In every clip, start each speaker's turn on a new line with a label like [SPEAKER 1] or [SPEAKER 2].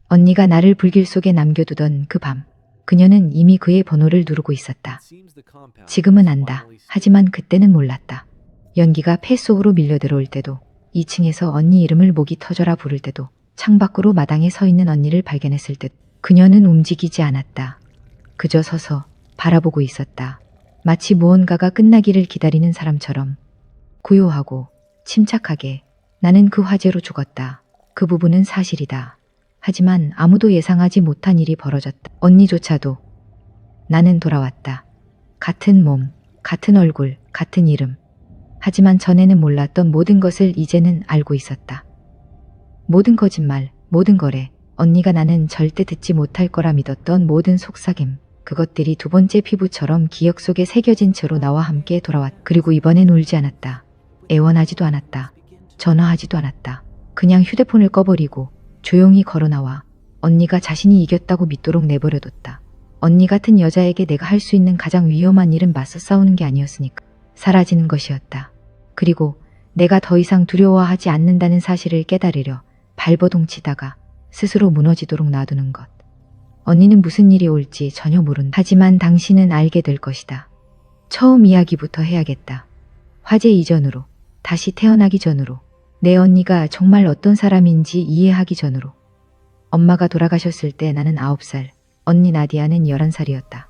[SPEAKER 1] 언니가 나를 불길 속에 남겨두던 그 밤, 그녀는 이미 그의 번호를 누르고 있었다. 지금은 안다. 하지만 그때는 몰랐다. 연기가 폐 속으로 밀려 들어올 때도, 2층에서 언니 이름을 목이 터져라 부를 때도, 창밖으로 마당에 서 있는 언니를 발견했을 때 그녀는 움직이지 않았다. 그저 서서 바라보고 있었다. 마치 무언가가 끝나기를 기다리는 사람처럼. 고요하고 침착하게. 나는 그 화재로 죽었다. 그 부분은 사실이다. 하지만 아무도 예상하지 못한 일이 벌어졌다. 언니조차도. 나는 돌아왔다. 같은 몸, 같은 얼굴, 같은 이름. 하지만 전에는 몰랐던 모든 것을 이제는 알고 있었다. 모든 거짓말, 모든 거래, 언니가 나는 절대 듣지 못할 거라 믿었던 모든 속삭임, 그것들이 두 번째 피부처럼 기억 속에 새겨진 채로 나와 함께 돌아왔다. 그리고 이번엔 울지 않았다. 애원하지도 않았다. 전화하지도 않았다. 그냥 휴대폰을 꺼버리고 조용히 걸어나와 언니가 자신이 이겼다고 믿도록 내버려뒀다. 언니 같은 여자에게 내가 할 수 있는 가장 위험한 일은 맞서 싸우는 게 아니었으니까. 사라지는 것이었다. 그리고 내가 더 이상 두려워하지 않는다는 사실을 깨달으려 발버둥치다가 스스로 무너지도록 놔두는 것. 언니는 무슨 일이 올지 전혀 모른다. 하지만 당신은 알게 될 것이다. 처음 이야기부터 해야겠다. 화재 이전으로, 다시 태어나기 전으로, 내 언니가 정말 어떤 사람인지 이해하기 전으로. 엄마가 돌아가셨을 때 나는 9살, 언니 나디아는 11살이었다.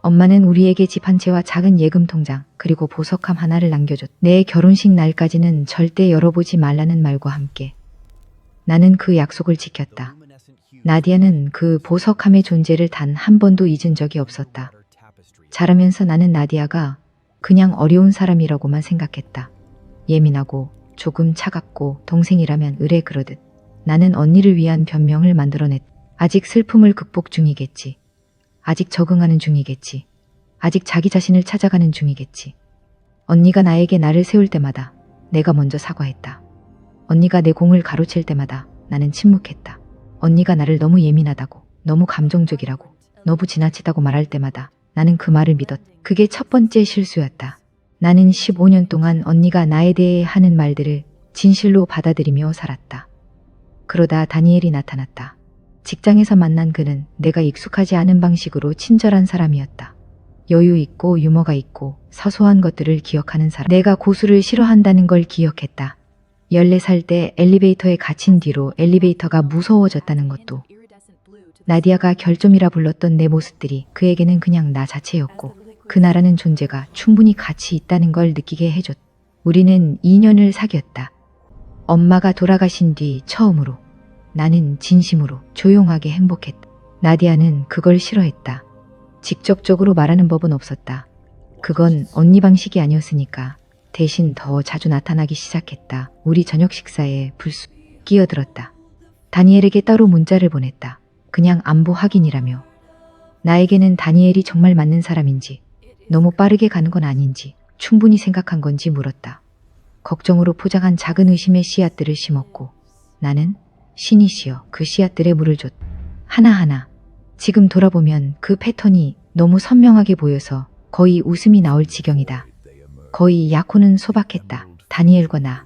[SPEAKER 1] 엄마는 우리에게 집 한 채와 작은 예금 통장, 그리고 보석함 하나를 남겨줬다. 내 결혼식 날까지는 절대 열어보지 말라는 말과 함께. 나는 그 약속을 지켰다. 나디아는 그 보석함의 존재를 단 한 번도 잊은 적이 없었다. 자라면서 나는 나디아가 그냥 어려운 사람이라고만 생각했다. 예민하고 조금 차갑고 동생이라면 의뢰 그러듯. 나는 언니를 위한 변명을 만들어냈다. 아직 슬픔을 극복 중이겠지. 아직 적응하는 중이겠지. 아직 자기 자신을 찾아가는 중이겠지. 언니가 나를 세울 때마다 내가 먼저 사과했다. 언니가 내 공을 가로챌 때마다 나는 침묵했다. 언니가 나를 너무 예민하다고, 너무 감정적이라고, 너무 지나치다고 말할 때마다 나는 그 말을 믿었다. 그게 첫 번째 실수였다. 나는 15년 동안 언니가 나에 대해 하는 말들을 진실로 받아들이며 살았다. 그러다 다니엘이 나타났다. 직장에서 만난 그는 내가 익숙하지 않은 방식으로 친절한 사람이었다. 여유 있고 유머가 있고 사소한 것들을 기억하는 사람. 내가 고수를 싫어한다는 걸 기억했다. 14살 때 엘리베이터에 갇힌 뒤로 엘리베이터가 무서워졌다는 것도. 나디아가 결점이라 불렀던 내 모습들이 그에게는 그냥 나 자체였고 그나라는 존재가 충분히 가치 있다는 걸 느끼게 해줬다. 우리는 2년을 사귀었다. 엄마가 돌아가신 뒤 처음으로. 나는 진심으로 조용하게 행복했다. 나디아는 그걸 싫어했다. 직접적으로 말하는 법은 없었다. 그건 언니 방식이 아니었으니까. 대신 더 자주 나타나기 시작했다. 우리 저녁 식사에 불쑥 끼어들었다. 다니엘에게 따로 문자를 보냈다. 그냥 안부 확인이라며. 나에게는 다니엘이 정말 맞는 사람인지, 너무 빠르게 가는 건 아닌지, 충분히 생각한 건지 물었다. 걱정으로 포장한 작은 의심의 씨앗들을 심었고 나는 신이시여 그 씨앗들에 물을 줬다. 하나하나. 지금 돌아보면 그 패턴이 너무 선명하게 보여서 거의 웃음이 나올 지경이다. 거의 약혼은 소박했다. 다니엘과 나.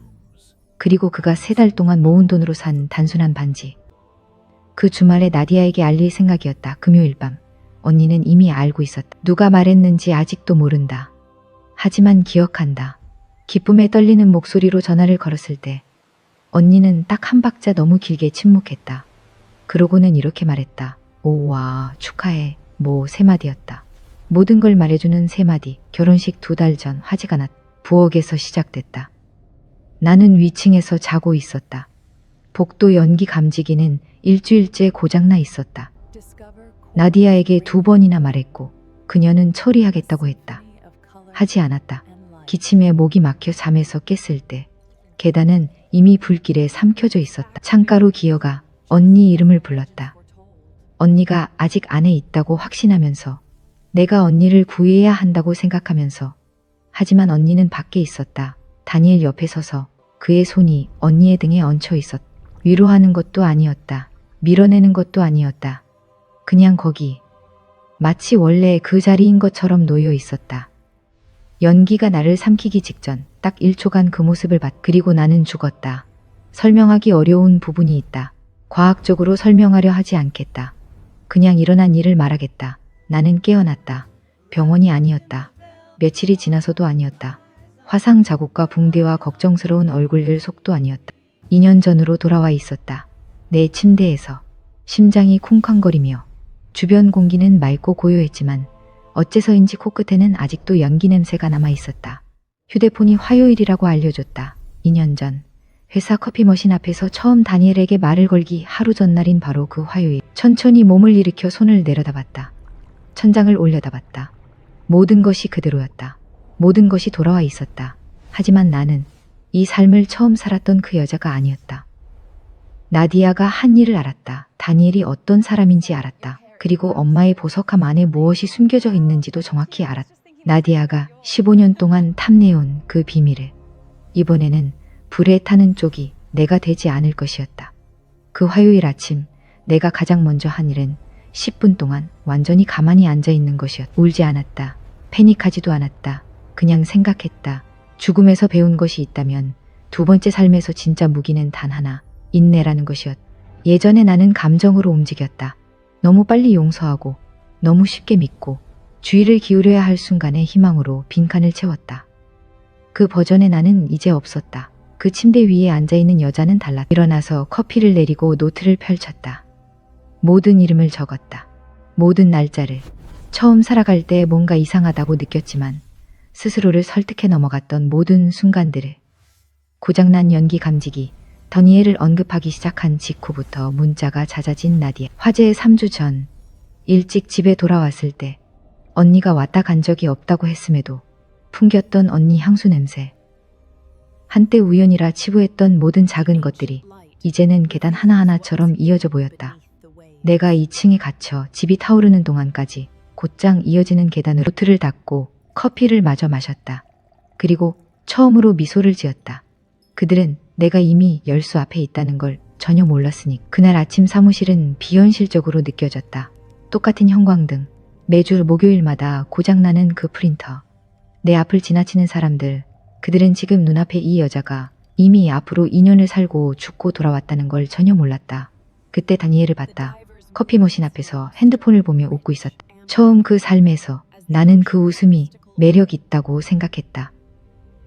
[SPEAKER 1] 그리고 그가 3달 동안 모은 돈으로 산 단순한 반지. 그 주말에 나디아에게 알릴 생각이었다. 금요일 밤. 언니는 이미 알고 있었다. 누가 말했는지 아직도 모른다. 하지만 기억한다. 기쁨에 떨리는 목소리로 전화를 걸었을 때 언니는 딱 한 박자 너무 길게 침묵했다. 그러고는 이렇게 말했다. 오와 축하해. 뭐 3마디였다. 모든 걸 말해주는 3마디. 결혼식 2달 전 화재가 났다. 부엌에서 시작됐다. 나는 위층에서 자고 있었다. 복도 연기 감지기는 일주일째 고장나 있었다. 나디아에게 2번이나 말했고 그녀는 처리하겠다고 했다. 하지 않았다. 기침에 목이 막혀 잠에서 깼을 때 계단은 이미 불길에 삼켜져 있었다. 창가로 기어가 언니 이름을 불렀다. 언니가 아직 안에 있다고 확신하면서 내가 언니를 구해야 한다고 생각하면서 하지만 언니는 밖에 있었다. 다니엘 옆에 서서 그의 손이 언니의 등에 얹혀 있었다. 위로하는 것도 아니었다. 밀어내는 것도 아니었다. 그냥 거기 마치 원래 그 자리인 것처럼 놓여 있었다. 연기가 나를 삼키기 직전 딱 1초간 그 모습을 봤. 그리고 나는 죽었다. 설명하기 어려운 부분이 있다. 과학적으로 설명하려 하지 않겠다. 그냥 일어난 일을 말하겠다. 나는 깨어났다. 병원이 아니었다. 며칠이 지나서도 아니었다. 화상 자국과 붕대와 걱정스러운 얼굴들 속도 아니었다. 2년 전으로 돌아와 있었다. 내 침대에서 심장이 쿵쾅거리며 주변 공기는 맑고 고요했지만 어째서인지 코끝에는 아직도 연기 냄새가 남아 있었다. 휴대폰이 화요일이라고 알려줬다. 2년 전 회사 커피 머신 앞에서 처음 다니엘에게 말을 걸기 하루 전날인 바로 그 화요일. 천천히 몸을 일으켜 손을 내려다봤다. 천장을 올려다봤다. 모든 것이 그대로였다. 모든 것이 돌아와 있었다. 하지만 나는 이 삶을 처음 살았던 그 여자가 아니었다. 나디아가 한 일을 알았다. 다니엘이 어떤 사람인지 알았다. 그리고 엄마의 보석함 안에 무엇이 숨겨져 있는지도 정확히 알았다. 나디아가 15년 동안 탐내온 그 비밀을 이번에는 불에 타는 쪽이 내가 되지 않을 것이었다. 그 화요일 아침 내가 가장 먼저 한 일은 10분 동안 완전히 가만히 앉아 있는 것이었다. 울지 않았다. 패닉하지도 않았다. 그냥 생각했다. 죽음에서 배운 것이 있다면 두 번째 삶에서 진짜 무기는 단 하나, 인내라는 것이었다. 예전에 나는 감정으로 움직였다. 너무 빨리 용서하고 너무 쉽게 믿고 주의를 기울여야 할 순간에 희망으로 빈칸을 채웠다. 그 버전의 나는 이제 없었다. 그 침대 위에 앉아있는 여자는 달랐다. 일어나서 커피를 내리고 노트를 펼쳤다. 모든 이름을 적었다. 모든 날짜를. 처음 살아갈 때 뭔가 이상하다고 느꼈지만 스스로를 설득해 넘어갔던 모든 순간들을. 고장난 연기 감지기. 다니엘을 언급하기 시작한 직후부터 문자가 잦아진 나디아. 화재의 3주 전 일찍 집에 돌아왔을 때 언니가 왔다 간 적이 없다고 했음에도 풍겼던 언니 향수 냄새. 한때 우연이라 치부했던 모든 작은 것들이 이제는 계단 하나하나처럼 이어져 보였다. 내가 2층에 갇혀 집이 타오르는 동안까지 곧장 이어지는 계단으로 노트를 닫고 커피를 마저 마셨다. 그리고 처음으로 미소를 지었다. 그들은 내가 이미 열수 앞에 있다는 걸 전혀 몰랐으니. 그날 아침 사무실은 비현실적으로 느껴졌다. 똑같은 형광등, 매주 목요일마다 고장나는 그 프린터, 내 앞을 지나치는 사람들. 그들은 지금 눈앞에 이 여자가 이미 앞으로 2년을 살고 죽고 돌아왔다는 걸 전혀 몰랐다. 그때 다니엘을 봤다. 커피 머신 앞에서 핸드폰을 보며 웃고 있었다. 처음 그 삶에서 나는 그 웃음이 매력 있다고 생각했다.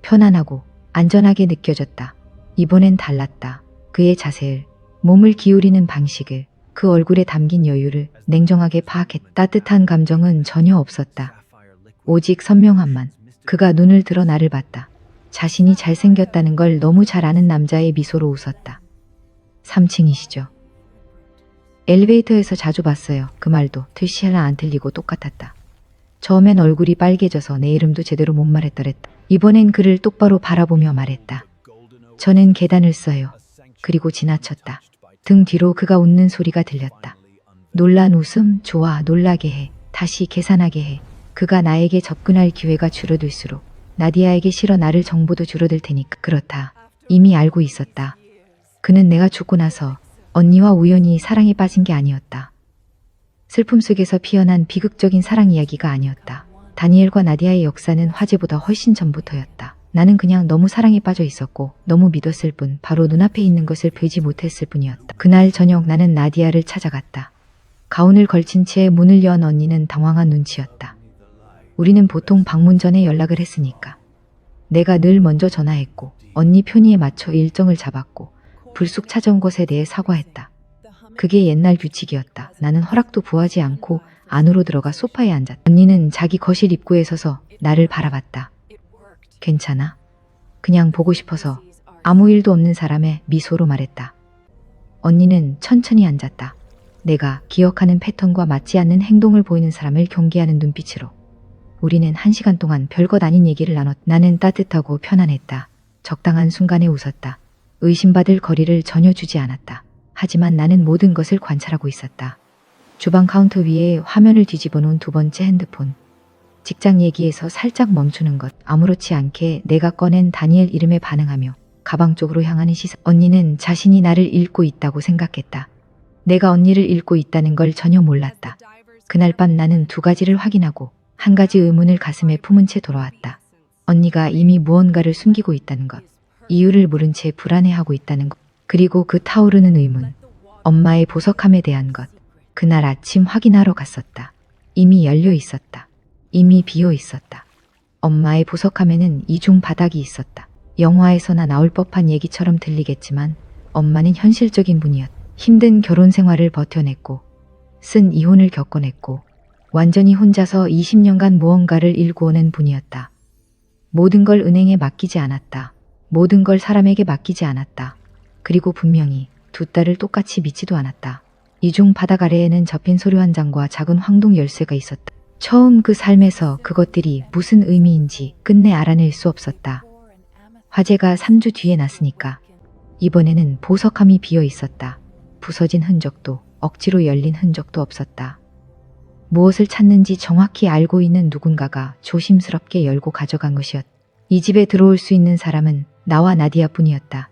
[SPEAKER 1] 편안하고 안전하게 느껴졌다. 이번엔 달랐다. 그의 자세를, 몸을 기울이는 방식을, 그 얼굴에 담긴 여유를 냉정하게 파악했다. 따뜻한 감정은 전혀 없었다. 오직 선명함만. 그가 눈을 들어 나를 봤다. 자신이 잘생겼다는 걸 너무 잘 아는 남자의 미소로 웃었다. 3층이시죠? 엘리베이터에서 자주 봤어요. 그 말도 틀씨 하나 안 틀리고 똑같았다. 처음엔 얼굴이 빨개져서 내 이름도 제대로 못 말했더랬다. 이번엔 그를 똑바로 바라보며 말했다. 저는 계단을 써요. 그리고 지나쳤다. 등 뒤로 그가 웃는 소리가 들렸다. 놀란 웃음, 좋아, 놀라게 해. 다시 계산하게 해. 그가 나에게 접근할 기회가 줄어들수록 나디아에게 실어 나를 정보도 줄어들 테니까. 그렇다. 이미 알고 있었다. 그는 내가 죽고 나서 언니와 우연히 사랑에 빠진 게 아니었다. 슬픔 속에서 피어난 비극적인 사랑 이야기가 아니었다. 다니엘과 나디아의 역사는 화재보다 훨씬 전부터였다. 나는 그냥 너무 사랑에 빠져 있었고 너무 믿었을 뿐, 바로 눈앞에 있는 것을 보지 못했을 뿐이었다. 그날 저녁 나는 나디아를 찾아갔다. 가운을 걸친 채 문을 연 언니는 당황한 눈치였다. 우리는 보통 방문 전에 연락을 했으니까. 내가 늘 먼저 전화했고 언니 편의에 맞춰 일정을 잡았고 불쑥 찾아온 것에 대해 사과했다. 그게 옛날 규칙이었다. 나는 허락도 구하지 않고 안으로 들어가 소파에 앉았다. 언니는 자기 거실 입구에 서서 나를 바라봤다. 괜찮아? 그냥 보고 싶어서. 아무 일도 없는 사람의 미소로 말했다. 언니는 천천히 앉았다. 내가 기억하는 패턴과 맞지 않는 행동을 보이는 사람을 경계하는 눈빛으로. 우리는 1시간 동안 별것 아닌 얘기를 나눴다. 나는 따뜻하고 편안했다. 적당한 순간에 웃었다. 의심받을 거리를 전혀 주지 않았다. 하지만 나는 모든 것을 관찰하고 있었다. 주방 카운터 위에 화면을 뒤집어 놓은 두 번째 핸드폰. 직장 얘기에서 살짝 멈추는 것. 아무렇지 않게 내가 꺼낸 다니엘 이름에 반응하며 가방 쪽으로 향하는 시선. 언니는 자신이 나를 읽고 있다고 생각했다. 내가 언니를 읽고 있다는 걸 전혀 몰랐다. 그날 밤 나는 두 가지를 확인하고 한 가지 의문을 가슴에 품은 채 돌아왔다. 언니가 이미 무언가를 숨기고 있다는 것. 이유를 모른 채 불안해하고 있다는 것. 그리고 그 타오르는 의문. 엄마의 보석함에 대한 것. 그날 아침 확인하러 갔었다. 이미 열려 있었다. 이미 비어 있었다. 엄마의 보석함에는 이중 바닥이 있었다. 영화에서나 나올 법한 얘기처럼 들리겠지만 엄마는 현실적인 분이었다. 힘든 결혼 생활을 버텨냈고 쓴 이혼을 겪어냈고 완전히 혼자서 20년간 무언가를 일구어낸 분이었다. 모든 걸 은행에 맡기지 않았다. 모든 걸 사람에게 맡기지 않았다. 그리고 분명히 두 딸을 똑같이 믿지도 않았다. 이중 바닥 아래에는 접힌 서류 한 장과 작은 황동 열쇠가 있었다. 처음 그 삶에서 그것들이 무슨 의미인지 끝내 알아낼 수 없었다. 화재가 3주 뒤에 났으니까 이번에는 보석함이 비어 있었다. 부서진 흔적도 억지로 열린 흔적도 없었다. 무엇을 찾는지 정확히 알고 있는 누군가가 조심스럽게 열고 가져간 것이었다. 이 집에 들어올 수 있는 사람은 나와 나디아뿐이었다.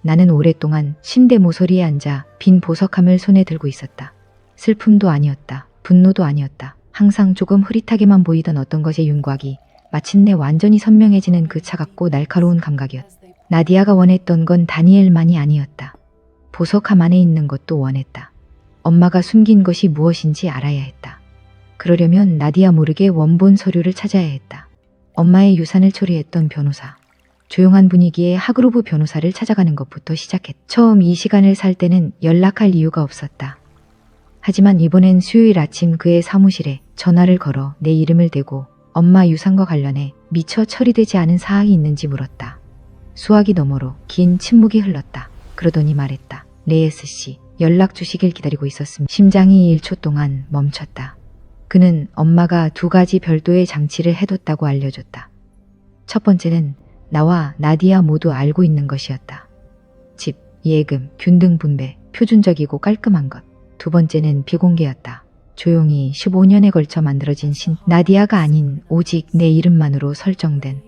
[SPEAKER 1] 나는 오랫동안 침대 모서리에 앉아 빈 보석함을 손에 들고 있었다. 슬픔도 아니었다. 분노도 아니었다. 항상 조금 흐릿하게만 보이던 어떤 것의 윤곽이 마침내 완전히 선명해지는 그 차갑고 날카로운 감각이었다. 나디아가 원했던 건 다니엘만이 아니었다. 보석함 안에 있는 것도 원했다. 엄마가 숨긴 것이 무엇인지 알아야 했다. 그러려면 나디아 모르게 원본 서류를 찾아야 했다. 엄마의 유산을 처리했던 변호사. 조용한 분위기에 하그로브 변호사를 찾아가는 것부터 시작했다. 처음 이 시간을 살 때는 연락할 이유가 없었다. 하지만 이번엔 수요일 아침 그의 사무실에 전화를 걸어 내 이름을 대고 엄마 유산과 관련해 미처 처리되지 않은 사항이 있는지 물었다. 수화기 너머로 긴 침묵이 흘렀다. 그러더니 말했다. 레이스 씨, 연락 주시길 기다리고 있었습니다. 심장이 1초 동안 멈췄다. 그는 엄마가 2가지 별도의 장치를 해뒀다고 알려줬다. 첫 번째는 나와 나디아 모두 알고 있는 것이었다. 집, 예금, 균등 분배, 표준적이고 깔끔한 것. 두 번째는 비공개였다. 조용히 15년에 걸쳐 만들어진 나디아가 아닌 오직 내 이름만으로 설정된.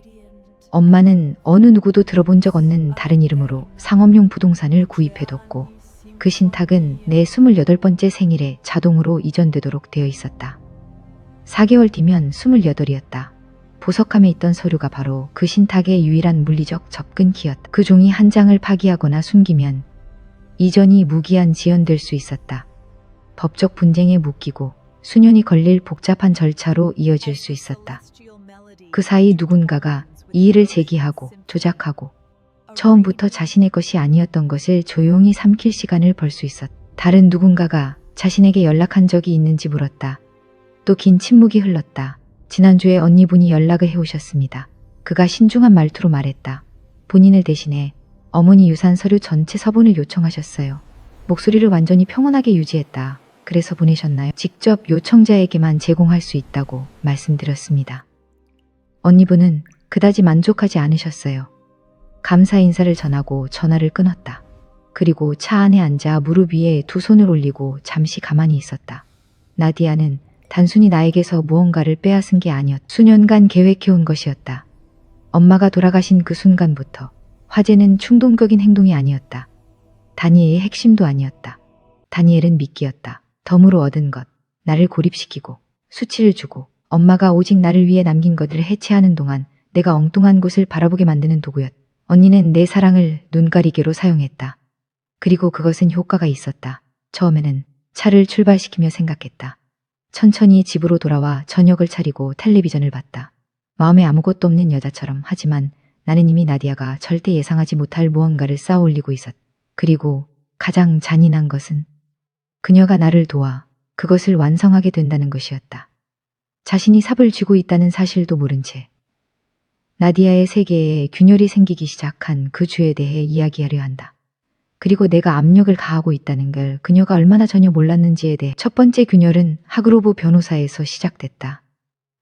[SPEAKER 1] 엄마는 어느 누구도 들어본 적 없는 다른 이름으로 상업용 부동산을 구입해뒀고 그 신탁은 내 28번째 생일에 자동으로 이전되도록 되어 있었다. 4개월 뒤면 28이었다. 보석함에 있던 서류가 바로 그 신탁의 유일한 물리적 접근 키였다. 그 종이 한 장을 파기하거나 숨기면 이전이 무기한 지연될 수 있었다. 법적 분쟁에 묶이고 수년이 걸릴 복잡한 절차로 이어질 수 있었다. 그 사이 누군가가 이의를 제기하고 조작하고 처음부터 자신의 것이 아니었던 것을 조용히 삼킬 시간을 벌 수 있었다. 다른 누군가가 자신에게 연락한 적이 있는지 물었다. 또 긴 침묵이 흘렀다. 지난주에 언니분이 연락을 해오셨습니다. 그가 신중한 말투로 말했다. 본인을 대신해 어머니 유산 서류 전체 서본을 요청하셨어요. 목소리를 완전히 평온하게 유지했다. 그래서 보내셨나요? 직접 요청자에게만 제공할 수 있다고 말씀드렸습니다. 언니분은 그다지 만족하지 않으셨어요. 감사 인사를 전하고 전화를 끊었다. 그리고 차 안에 앉아 무릎 위에 두 손을 올리고 잠시 가만히 있었다. 나디아는 단순히 나에게서 무언가를 빼앗은 게 아니었다. 수년간 계획해온 것이었다. 엄마가 돌아가신 그 순간부터 화재는 충동적인 행동이 아니었다. 다니엘의 핵심도 아니었다. 다니엘은 미끼였다. 덤으로 얻은 것, 나를 고립시키고 수치를 주고 엄마가 오직 나를 위해 남긴 것들을 해체하는 동안 내가 엉뚱한 곳을 바라보게 만드는 도구였다. 언니는 내 사랑을 눈가리개로 사용했다. 그리고 그것은 효과가 있었다. 처음에는 차를 출발시키며 생각했다. 천천히 집으로 돌아와 저녁을 차리고 텔레비전을 봤다. 마음에 아무것도 없는 여자처럼. 하지만 나는 이미 나디아가 절대 예상하지 못할 무언가를 쌓아 올리고 있었다. 그리고 가장 잔인한 것은 그녀가 나를 도와 그것을 완성하게 된다는 것이었다. 자신이 삽을 쥐고 있다는 사실도 모른 채 나디아의 세계에 균열이 생기기 시작한 그 주에 대해 이야기하려 한다. 그리고 내가 압력을 가하고 있다는 걸 그녀가 얼마나 전혀 몰랐는지에 대해. 첫 번째 균열은 하그로브 변호사에서 시작됐다.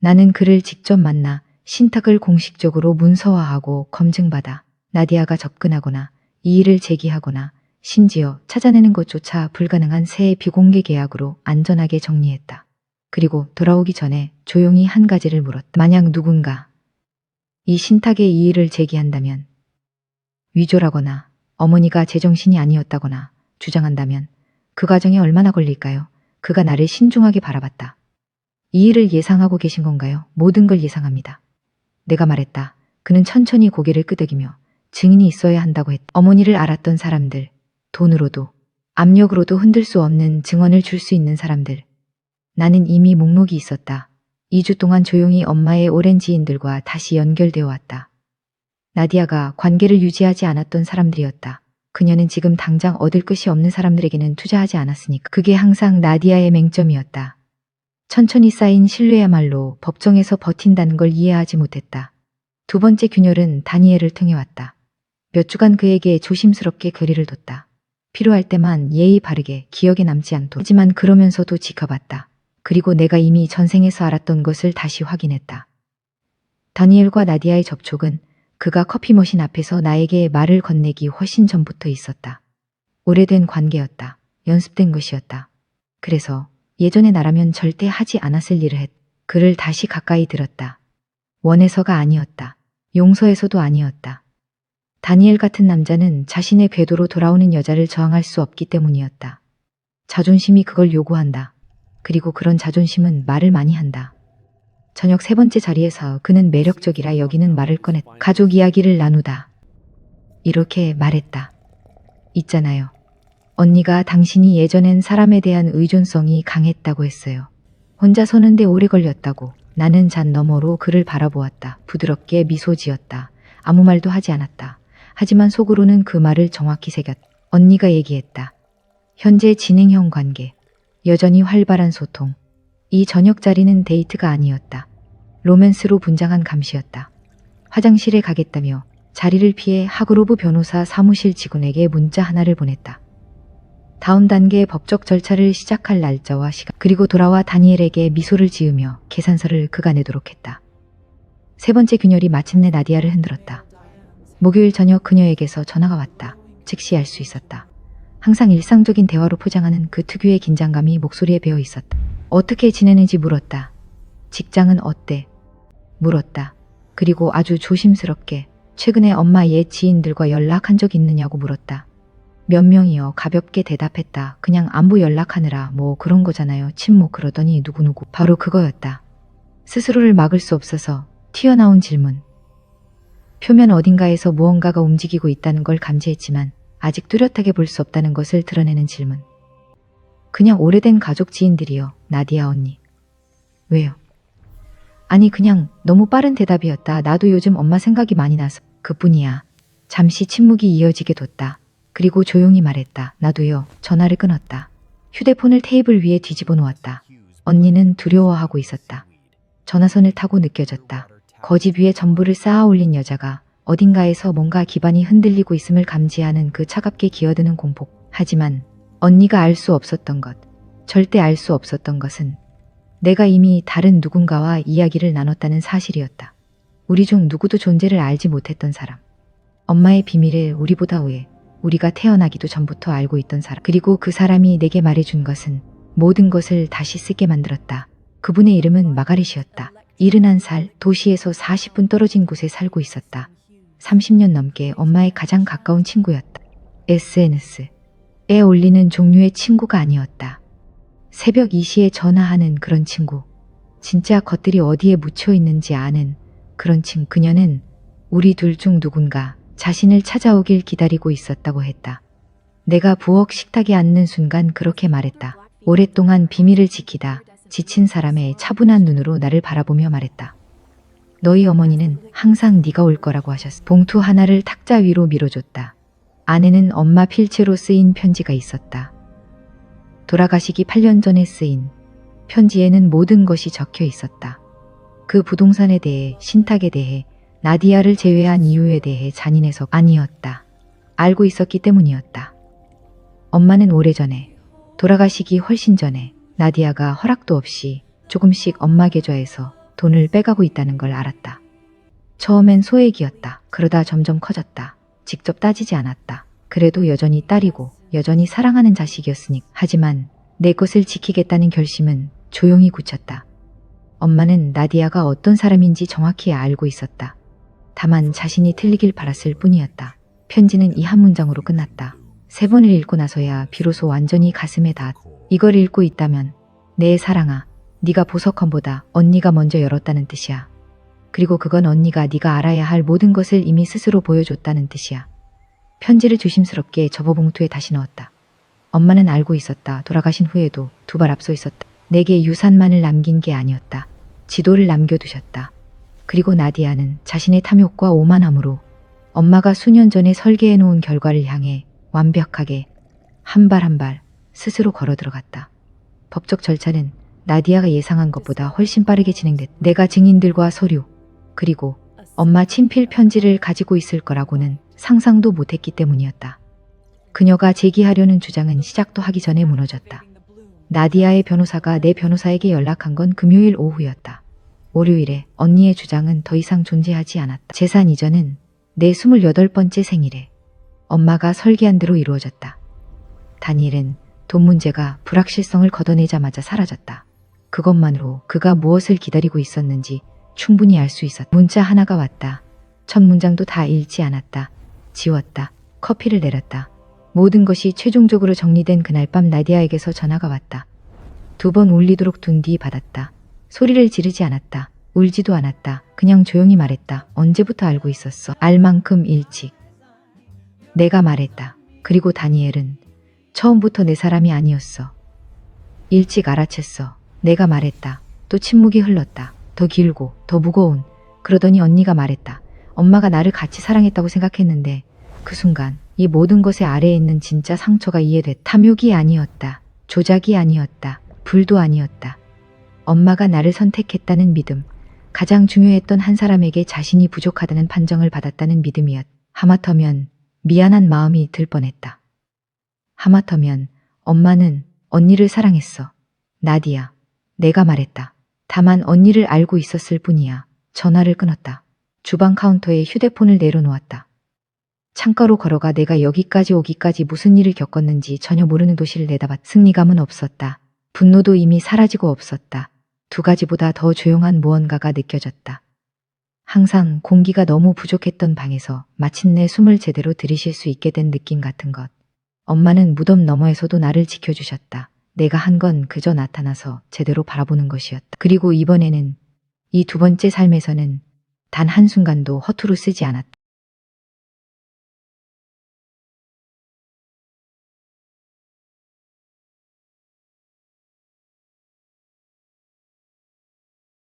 [SPEAKER 1] 나는 그를 직접 만나 신탁을 공식적으로 문서화하고 검증받아 나디아가 접근하거나 이의를 제기하거나 심지어 찾아내는 것조차 불가능한 새 비공개 계약으로 안전하게 정리했다. 그리고 돌아오기 전에 조용히 한 가지를 물었다. 만약 누군가 이 신탁의 이의를 제기한다면, 위조라거나 어머니가 제정신이 아니었다거나 주장한다면 그 과정이 얼마나 걸릴까요? 그가 나를 신중하게 바라봤다. 이 일을 예상하고 계신 건가요? 모든 걸 예상합니다. 내가 말했다. 그는 천천히 고개를 끄덕이며 증인이 있어야 한다고 했다. 어머니를 알았던 사람들, 돈으로도 압력으로도 흔들 수 없는 증언을 줄 수 있는 사람들. 나는 이미 목록이 있었다. 2주 동안 조용히 엄마의 오랜 지인들과 다시 연결되어 왔다. 나디아가 관계를 유지하지 않았던 사람들이었다. 그녀는 지금 당장 얻을 것이 없는 사람들에게는 투자하지 않았으니까. 그게 항상 나디아의 맹점이었다. 천천히 쌓인 신뢰야말로 법정에서 버틴다는 걸 이해하지 못했다. 두 번째 균열은 다니엘을 통해 왔다. 몇 주간 그에게 조심스럽게 거리를 뒀다. 필요할 때만 예의 바르게 기억에 남지 않도록. 하지만 그러면서도 지켜봤다. 그리고 내가 이미 전생에서 알았던 것을 다시 확인했다. 다니엘과 나디아의 접촉은 그가 커피 머신 앞에서 나에게 말을 건네기 훨씬 전부터 있었다. 오래된 관계였다. 연습된 것이었다. 그래서 예전의 나라면 절대 하지 않았을 일을 그를 다시 가까이 들었다. 원해서가 아니었다. 용서해서도 아니었다. 다니엘 같은 남자는 자신의 궤도로 돌아오는 여자를 저항할 수 없기 때문이었다. 자존심이 그걸 요구한다. 그리고 그런 자존심은 말을 많이 한다. 저녁 세 번째 자리에서 그는 매력적이라 여기는 말을 꺼냈다. 가족 이야기를 나누다. 이렇게 말했다. 있잖아요. 언니가 당신이 예전엔 사람에 대한 의존성이 강했다고 했어요. 혼자 서는데 오래 걸렸다고. 나는 잔 너머로 그를 바라보았다. 부드럽게 미소 지었다. 아무 말도 하지 않았다. 하지만 속으로는 그 말을 정확히 새겼다. 언니가 얘기했다. 현재 진행형 관계. 여전히 활발한 소통. 이 저녁 자리는 데이트가 아니었다. 로맨스로 분장한 감시였다. 화장실에 가겠다며 자리를 피해 하그로브 변호사 사무실 직원에게 문자 하나를 보냈다. 다음 단계의 법적 절차를 시작할 날짜와 시간, 그리고 돌아와 다니엘에게 미소를 지으며 계산서를 그가 내도록 했다. 세 번째 균열이 마침내 나디아를 흔들었다. 목요일 저녁 그녀에게서 전화가 왔다. 즉시 알 수 있었다. 항상 일상적인 대화로 포장하는 그 특유의 긴장감이 목소리에 배어 있었다. 어떻게 지내는지 물었다. 직장은 어때? 물었다. 그리고 아주 조심스럽게 최근에 엄마 옛 지인들과 연락한 적 있느냐고 물었다. 몇 명이요. 가볍게 대답했다. 그냥 안부 연락하느라 뭐 그런 거잖아요. 침묵. 그러더니 누구누구. 바로 그거였다. 스스로를 막을 수 없어서 튀어나온 질문. 표면 어딘가에서 무언가가 움직이고 있다는 걸 감지했지만 아직 뚜렷하게 볼 수 없다는 것을 드러내는 질문. 그냥 오래된 가족 지인들이요. 나디아 언니. 왜요? 아니 그냥 너무 빠른 대답이었다. 나도 요즘 엄마 생각이 많이 나서. 그뿐이야. 잠시 침묵이 이어지게 뒀다. 그리고 조용히 말했다. 나도요. 전화를 끊었다. 휴대폰을 테이블 위에 뒤집어 놓았다. 언니는 두려워하고 있었다. 전화선을 타고 느껴졌다. 거짓 위에 전부를 쌓아 올린 여자가 어딘가에서 뭔가 기반이 흔들리고 있음을 감지하는 그 차갑게 기어드는 공포. 하지만 언니가 알 수 없었던 것, 절대 알 수 없었던 것은 내가 이미 다른 누군가와 이야기를 나눴다는 사실이었다. 우리 중 누구도 존재를 알지 못했던 사람. 엄마의 비밀을 우리보다 후에 우리가 태어나기도 전부터 알고 있던 사람. 그리고 그 사람이 내게 말해준 것은 모든 것을 다시 쓰게 만들었다. 그분의 이름은 마가렛이었다. 71살, 도시에서 40분 떨어진 곳에 살고 있었다. 30년 넘게 엄마의 가장 가까운 친구였다. SNS에 올리는 종류의 친구가 아니었다. 새벽 2시에 전화하는 그런 친구. 진짜 것들이 어디에 묻혀 있는지 아는 그런 친구. 그녀는 우리 둘 중 누군가 자신을 찾아오길 기다리고 있었다고 했다. 내가 부엌 식탁에 앉는 순간 그렇게 말했다. 오랫동안 비밀을 지키다 지친 사람의 차분한 눈으로 나를 바라보며 말했다. 너희 어머니는 항상 네가 올 거라고 하셨어. 봉투 하나를 탁자 위로 밀어줬다. 안에는 엄마 필체로 쓰인 편지가 있었다. 돌아가시기 8년 전에 쓰인 편지에는 모든 것이 적혀 있었다. 그 부동산에 대해, 신탁에 대해, 나디아를 제외한 이유에 대해 잔인해서 아니었다. 알고 있었기 때문이었다. 엄마는 오래전에, 돌아가시기 훨씬 전에 나디아가 허락도 없이 조금씩 엄마 계좌에서 돈을 빼가고 있다는 걸 알았다. 처음엔 소액이었다. 그러다 점점 커졌다. 직접 따지지 않았다. 그래도 여전히 딸이고 여전히 사랑하는 자식이었으니. 하지만 내 것을 지키겠다는 결심은 조용히 굳혔다. 엄마는 나디아가 어떤 사람인지 정확히 알고 있었다. 다만 자신이 틀리길 바랐을 뿐이었다. 편지는 이 한 문장으로 끝났다. 3번을 읽고 나서야 비로소 완전히 가슴에 닿았다. 이걸 읽고 있다면 내 사랑아, 네가 보석함보다 언니가 먼저 열었다는 뜻이야. 그리고 그건 언니가 네가 알아야 할 모든 것을 이미 스스로 보여줬다는 뜻이야. 편지를 조심스럽게 접어 봉투에 다시 넣었다. 엄마는 알고 있었다. 돌아가신 후에도 두 발 앞서 있었다. 내게 유산만을 남긴 게 아니었다. 지도를 남겨두셨다. 그리고 나디아는 자신의 탐욕과 오만함으로 엄마가 수년 전에 설계해 놓은 결과를 향해 완벽하게 한 발 한 발 스스로 걸어 들어갔다. 법적 절차는 나디아가 예상한 것보다 훨씬 빠르게 진행됐다. 내가 증인들과 서류, 그리고 엄마 친필 편지를 가지고 있을 거라고는 상상도 못했기 때문이었다. 그녀가 제기하려는 주장은 시작도 하기 전에 무너졌다. 나디아의 변호사가 내 변호사에게 연락한 건 금요일 오후였다. 월요일에 언니의 주장은 더 이상 존재하지 않았다. 재산 이전은 내 28번째 생일에 엄마가 설계한 대로 이루어졌다. 다니엘은 돈 문제가 불확실성을 걷어내자마자 사라졌다. 그것만으로 그가 무엇을 기다리고 있었는지 충분히 알 수 있었다. 문자 하나가 왔다. 첫 문장도 다 읽지 않았다. 지웠다. 커피를 내렸다. 모든 것이 최종적으로 정리된 그날 밤 나디아에게서 전화가 왔다. 2번 울리도록 둔 뒤 받았다. 소리를 지르지 않았다. 울지도 않았다. 그냥 조용히 말했다. 언제부터 알고 있었어? 알 만큼 일찍. 내가 말했다. 그리고 다니엘은 처음부터 내 사람이 아니었어. 일찍 알아챘어. 내가 말했다. 또 침묵이 흘렀다. 더 길고 더 무거운. 그러더니 언니가 말했다. 엄마가 나를 같이 사랑했다고 생각했는데 그 순간 이 모든 것의 아래에 있는 진짜 상처가 이해됐다. 탐욕이 아니었다. 조작이 아니었다. 불도 아니었다. 엄마가 나를 선택했다는 믿음. 가장 중요했던 한 사람에게 자신이 부족하다는 판정을 받았다는 믿음이었다. 하마터면 미안한 마음이 들 뻔했다. 하마터면 엄마는 언니를 사랑했어. 나디아, 내가 말했다. 다만 언니를 알고 있었을 뿐이야. 전화를 끊었다. 주방 카운터에 휴대폰을 내려놓았다. 창가로 걸어가 내가 여기까지 오기까지 무슨 일을 겪었는지 전혀 모르는 도시를 내다봤다. 승리감은 없었다. 분노도 이미 사라지고 없었다. 두 가지보다 더 조용한 무언가가 느껴졌다. 항상 공기가 너무 부족했던 방에서 마침내 숨을 제대로 들이쉴 수 있게 된 느낌 같은 것. 엄마는 무덤 너머에서도 나를 지켜주셨다. 내가 한 건 그저 나타나서 제대로 바라보는 것이었다. 그리고 이번에는 이 두 번째 삶에서는 단 한순간도 허투루 쓰지 않았다.